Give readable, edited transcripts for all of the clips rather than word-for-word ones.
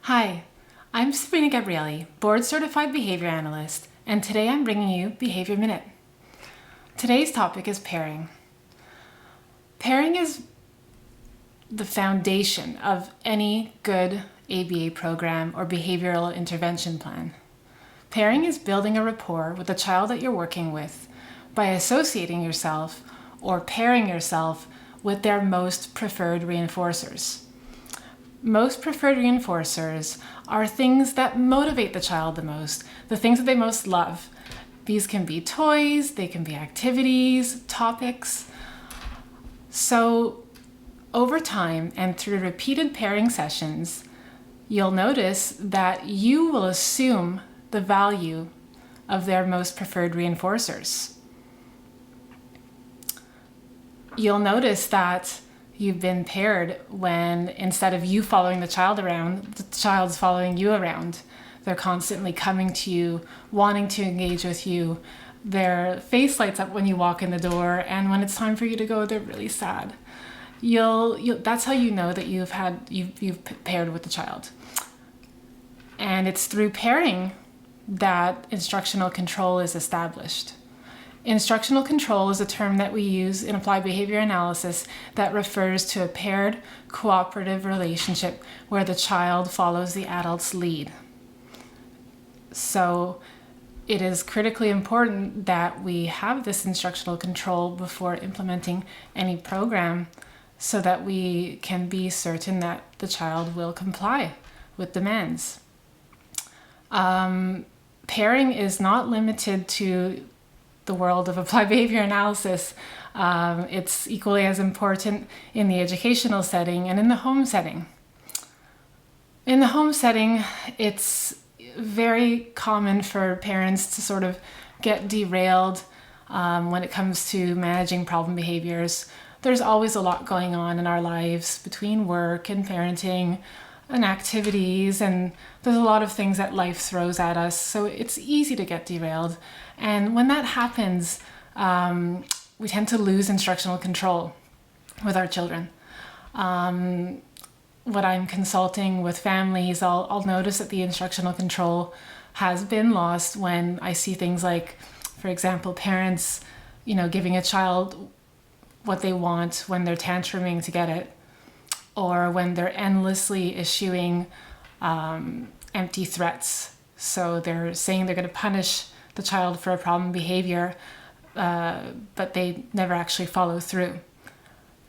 Hi, I'm Sabrina Gabriele, Board Certified Behavior Analyst, and today I'm bringing you Behavior Minute. Today's topic is pairing. Pairing is the foundation of any good ABA program or behavioral intervention plan. Pairing is building a rapport with the child that you're working with by associating yourself or pairing yourself with their most preferred reinforcers. Most preferred reinforcers are things that motivate the child the most, the things that they most love. These can be toys, they can be activities, topics. So over time and through repeated pairing sessions, you'll notice that you will assume the value of their most preferred reinforcers. You'll notice that you've been paired when instead of you following the child around, the child's following you around. They're constantly coming to you, wanting to engage with you. Their face lights up when you walk in the door, and when it's time for you to go, they're really sad. That's how you know that you've paired with the child. And it's through pairing that instructional control is established. Instructional control is a term that we use in applied behavior analysis that refers to a paired cooperative relationship where the child follows the adult's lead. So it is critically important that we have this instructional control before implementing any program so that we can be certain that the child will comply with demands. Pairing is not limited to the world of applied behavior analysis. It's equally as important in the educational setting and in the home setting. In the home setting, it's very common for parents to sort of get derailed when it comes to managing problem behaviors. There's always a lot going on in our lives between work and parenting and activities, and there's a lot of things that life throws at us, so it's easy to get derailed. And when that happens, we tend to lose instructional control with our children. When I'm consulting with families, I'll notice that the instructional control has been lost when I see things like, for example, parents, giving a child what they want when they're tantruming to get it, or when they're endlessly issuing empty threats. So they're saying they're going to punish the child for a problem behavior, but they never actually follow through.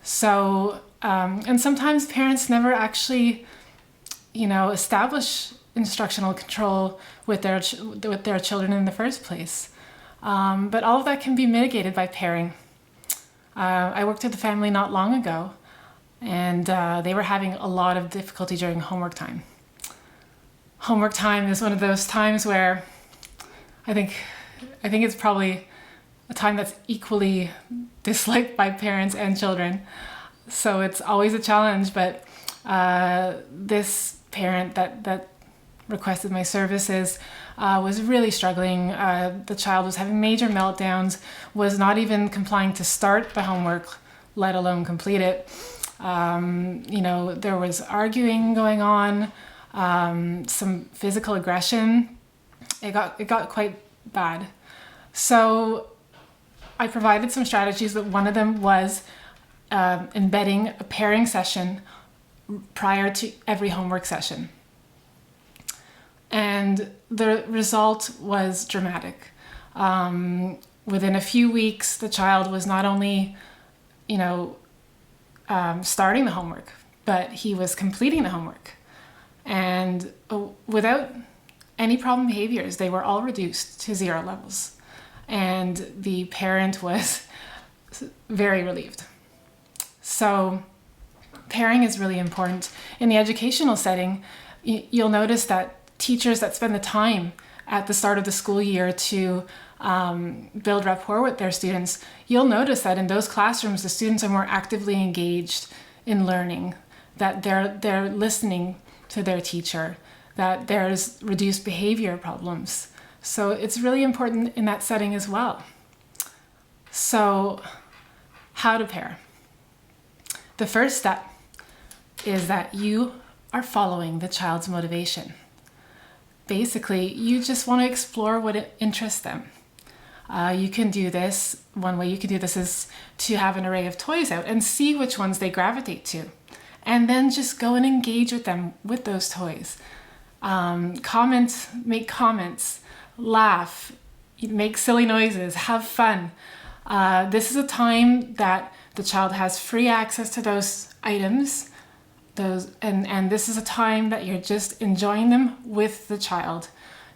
So, and sometimes parents never actually, establish instructional control with their children in the first place. But all of that can be mitigated by pairing. I worked with a family not long ago, and they were having a lot of difficulty during homework time. Homework time is one of those times where I think it's probably a time that's equally disliked by parents and children. So it's always a challenge, but this parent that requested my services was really struggling. The child was having major meltdowns, was not even complying to start the homework, let alone complete it. There was arguing going on, some physical aggression. It got quite bad. So I provided some strategies, but one of them was embedding a pairing session prior to every homework session. And the result was dramatic. Within a few weeks, the child was not only, starting the homework, but he was completing the homework. And without any problem behaviors, they were all reduced to 0 levels. And the parent was very relieved. So pairing is really important. In the educational setting, you'll notice that teachers that spend the time at the start of the school year to build rapport with their students, you'll notice that in those classrooms, the students are more actively engaged in learning, that they're listening to their teacher, that there's reduced behavior problems. So it's really important in that setting as well. So how to pair? The first step is that you are following the child's motivation. Basically, you just want to explore what interests them. You can do this. One way you can do this is to have an array of toys out and see which ones they gravitate to. And then just go and engage with them with those toys. Comment, make comments, laugh, make silly noises, have fun. This is a time that the child has free access to those items. And this is a time that you're just enjoying them with the child.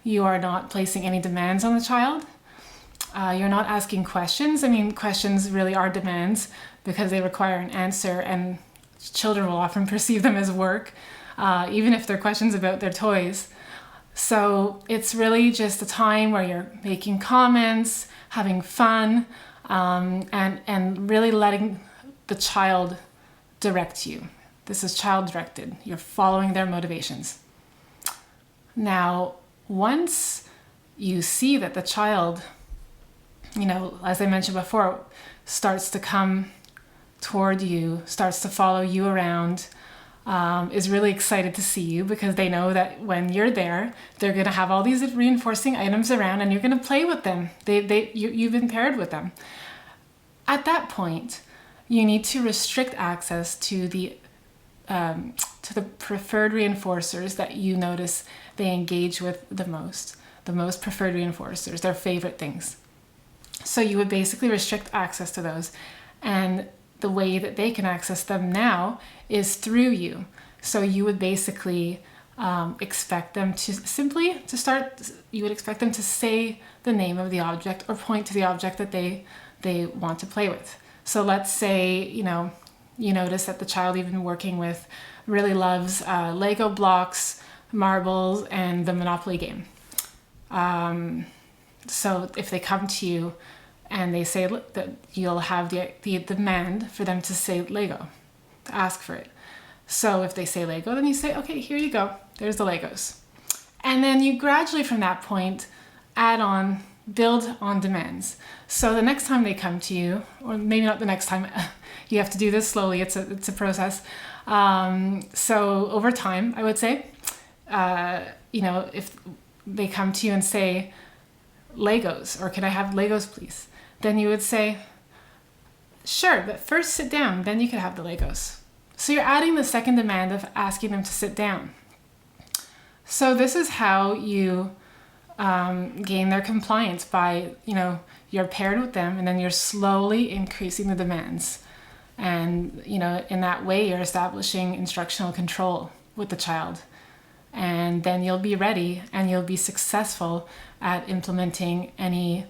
You are not placing any demands on the child. You're not asking questions. I mean, questions really are demands because they require an answer, and children will often perceive them as work, even if they're questions about their toys. So it's really just a time where you're making comments, having fun, and really letting the child direct you. This is child-directed. You're following their motivations. Now, once you see that the child, as I mentioned before, starts to come toward you, starts to follow you around, is really excited to see you because they know that when you're there, they're going to have all these reinforcing items around and you're going to play with them. You've been paired with them. At that point, you need to restrict access to the preferred reinforcers that you notice they engage with the most preferred reinforcers, their favorite things. So you would basically restrict access to those. And the way that they can access them now is through you. So you would basically expect them you would expect them to say the name of the object or point to the object that they want to play with. So let's say, you notice that the child you've been working with really loves Lego blocks, marbles, and the Monopoly game. So if they come to you and they say that, you'll have the demand for them to say Lego, to ask for it. So if they say Lego, then you say, okay, here you go. There's the Legos. And then you gradually from that point build on demands. So the next time they come to you, or maybe not the next time, you have to do this slowly. It's a process. So over time, I would say, if they come to you and say Legos, or can I have Legos, please? Then you would say, sure, but first sit down, then you can have the Legos. So you're adding the second demand of asking them to sit down. So this is how you gain their compliance by, you're paired with them and then you're slowly increasing the demands. And, in that way, you're establishing instructional control with the child. And then you'll be ready and you'll be successful at implementing any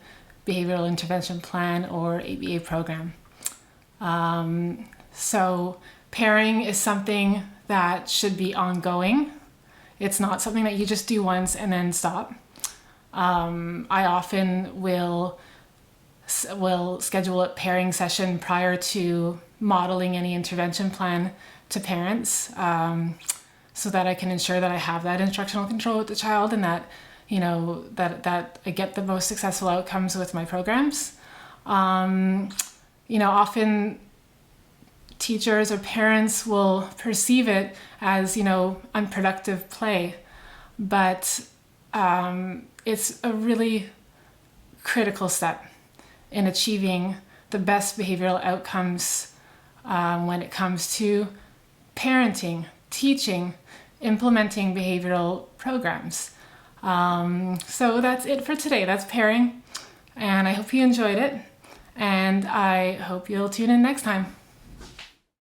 behavioral intervention plan or ABA program. So pairing is something that should be ongoing. It's not something that you just do once and then stop. I often will schedule a pairing session prior to modeling any intervention plan to parents, so that I can ensure that I have that instructional control with the child and that, that I get the most successful outcomes with my programs. Often teachers or parents will perceive it as, unproductive play, but it's a really critical step in achieving the best behavioral outcomes when it comes to parenting, teaching, implementing behavioral programs. So that's it for today. That's pairing. And I hope you enjoyed it. And I hope you'll tune in next time.